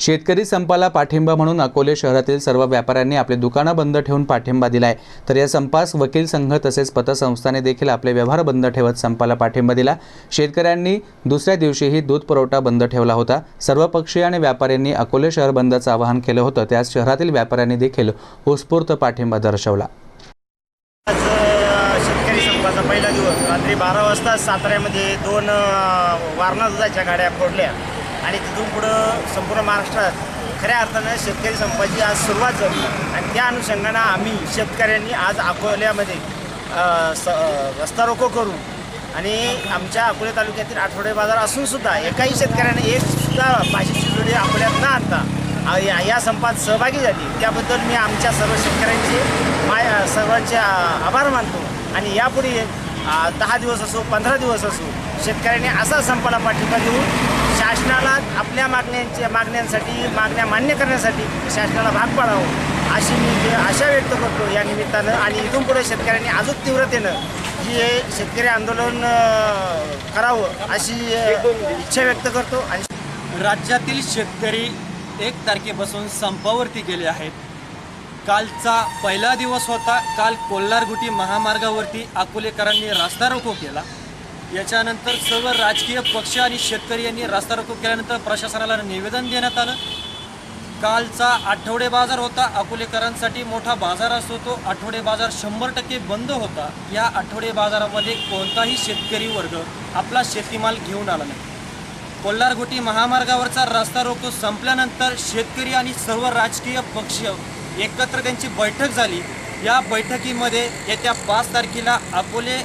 शेतकरी संपाला पाठिंबा म्हणून अकोले शहरातील सर्व व्यापाऱ्यांनी आपले दुकानं बंद ठेवून पाठिंबा दिलाय। तर या संपास वकील संघ तसेच पतसंस्थाने देखील आपले व्यवहार बंद ठेवत संपाला पाठिंबा दिला। शेतकऱ्यांनी दुसऱ्या दिवशीही दूध पुरवठा बंद ठेवला होता। सर्वपक्षीय आणि व्यापाऱ्यांनी अकोले शहर बंदचं आवाहन केलं होतं, त्यास शहरातील व्यापाऱ्यांनी देखील उत्स्फूर्त पाठिंबा दर्शवला। शेतकरी संपाचा पहिला दिवस रात्री 12 वाजता साताऱ्यामध्ये 2 वारणा दुधाच्या गाड्या फोडल्या आणि तिथून पुढं संपूर्ण महाराष्ट्रात खऱ्या अर्थानं शेतकरी संपाची आज सुरुवात झाली आणि त्या अनुषंगानं आम्ही शेतकऱ्यांनी आज अकोल्यामध्ये रस्ता रोको करून आणि आमच्या अकोले तालुक्यातील आठवडे बाजार असूनसुद्धा एकाही शेतकऱ्याने एकसुद्धा भाजीची जोडी अकोल्यात न आणता या संपात सहभागी झाली, त्याबद्दल मी आमच्या सर्व शेतकऱ्यांचे सर्वांचे आभार मानतो। आणि यापुढे 10 दिवस असो 15 दिवस असो शेतकऱ्यांनी असा संपाला पाठिंबा देऊन शासनाला आपल्या मागण्यांसाठी मागण्या मान्य करण्यासाठी शासनाला भाग पाडावं अशी मी आशा व्यक्त करतो या निमित्तानं। आणि इथून पुढे शेतकऱ्यांनी अजून तीव्रतेनं हे शेतकरी आंदोलन करावं अशी इच्छा व्यक्त करतो। आणि राज्यातील शेतकरी 1 तारखेपासून संपावरती गेले आहेत। कालचा पहिला दिवस होता। काल कोल्हार-गुटी महामार्गावरती अकोलेकरांनी रास्ता रोको केला। याच्यानंतर सर्व राजकीय पक्ष आणि शेतकरी यांनी रास्ता रोको केल्यानंतर प्रशासनाला निवेदन देण्यात आलं। कालचा आठवडे बाजार होता। अकोलेकरांसाठी मोठा बाजार असतो, तो आठवडे बाजार 100% बंद होता। या आठवडे बाजारामध्ये कोणताही शेतकरी वर्ग आपला शेतीमाल घेऊन आला नाही। कोल्हार-गुटी महामार्गावरचा रास्ता रोको संपल्यानंतर शेतकरी आणि सर्व राजकीय पक्ष एकत्र त्यांची बैठक झाली। या बैठकीमध्ये येत्या 5 तारखेला अकोले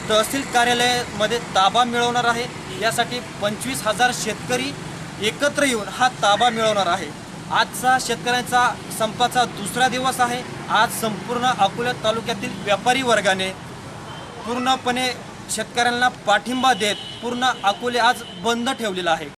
तहसील कार्यालयामध्ये ताबा मिळवणार आहे। यासाठी 25,000 शेतकरी एकत्र येऊन हा ताबा मिळवणार आहे। आजचा शेतकऱ्यांचा संपाचा दुसरा दिवस आहे। आज संपूर्ण अकोले तालुक्यातील व्यापारी वर्गाने पूर्णपणे शेतकऱ्यांना पाठिंबा देत पूर्ण अकोले आज बंद ठेवलेला आहे।